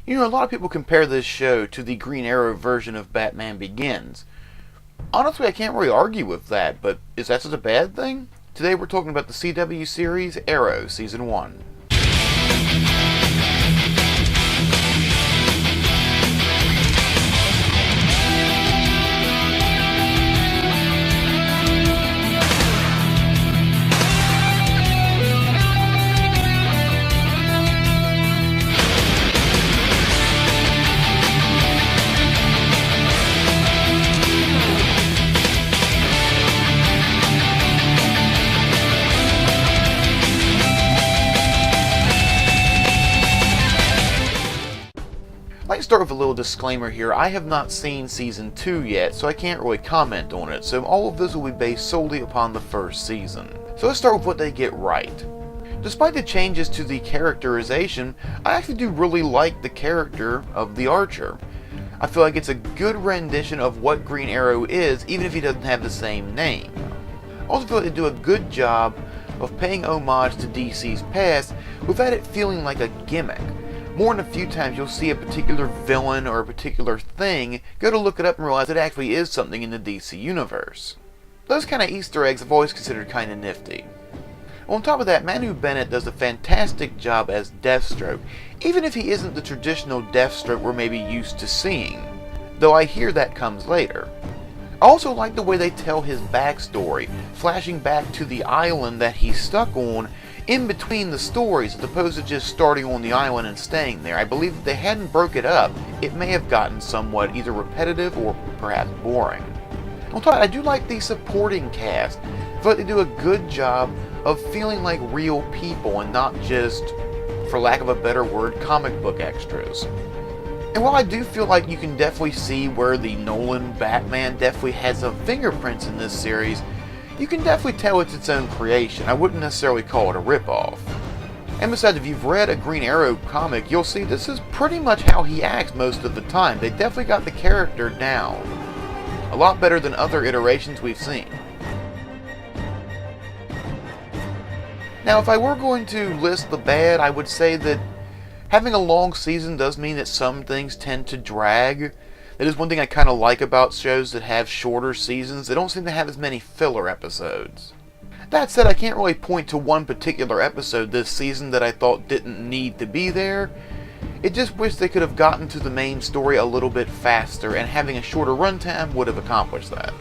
You know, a lot of people compare this show to the Green Arrow version of Batman Begins. Honestly, I can't really argue with that, but is that such a bad thing? Today we're talking about the CW series Arrow Season 1. I'd like to start with a little disclaimer here. I have not seen Season 2 yet, so I can't really comment on it, so all of this will be based solely upon the first season. So let's start with what they get right. Despite the changes to the characterization, I actually do really like the character of the Archer. I feel like it's a good rendition of what Green Arrow is, even if he doesn't have the same name. I also feel like they do a good job of paying homage to DC's past without it feeling like a gimmick. More than a few times you'll see a particular villain or a particular thing, go to look it up and realize it actually is something in the DC universe. Those kind of Easter eggs I've always considered kind of nifty. On top of that, Manu Bennett does a fantastic job as Deathstroke, even if he isn't the traditional Deathstroke we're maybe used to seeing, though I hear that comes later. I also like the way they tell his backstory, flashing back to the island that he's stuck on in between the stories, as opposed to just starting on the island and staying there. I believe if they hadn't broke it up, it may have gotten somewhat either repetitive or perhaps boring. On top of that, I do like the supporting cast. I feel like they do a good job of feeling like real people and not just, for lack of a better word, comic book extras. And while I do feel like you can definitely see where the Nolan Batman definitely has some fingerprints in this series, you can definitely tell it's its own creation. I wouldn't necessarily call it a ripoff. And besides, if you've read a Green Arrow comic, you'll see this is pretty much how he acts most of the time. They definitely got the character down. A lot better than other iterations we've seen. Now, if I were going to list the bad, I would say that having a long season does mean that some things tend to drag. That is one thing I kind of like about shows that have shorter seasons. They don't seem to have as many filler episodes. That said, I can't really point to one particular episode this season that I thought didn't need to be there. It just wish they could have gotten to the main story a little bit faster, and having a shorter runtime would have accomplished that.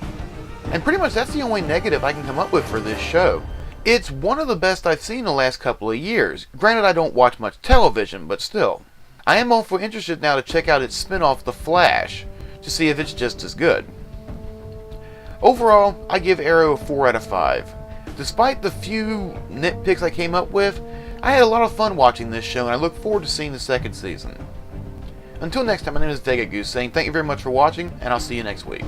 And pretty much that's the only negative I can come up with for this show. It's one of the best I've seen the last couple of years. Granted, I don't watch much television, but still. I am awfully interested now to check out its spin-off, The Flash, to see if it's just as good. Overall, I give Arrow a 4 out of 5. Despite the few nitpicks I came up with, I had a lot of fun watching this show, and I look forward to seeing the second season. Until next time, my name is Vega Goose saying thank you very much for watching, and I'll see you next week.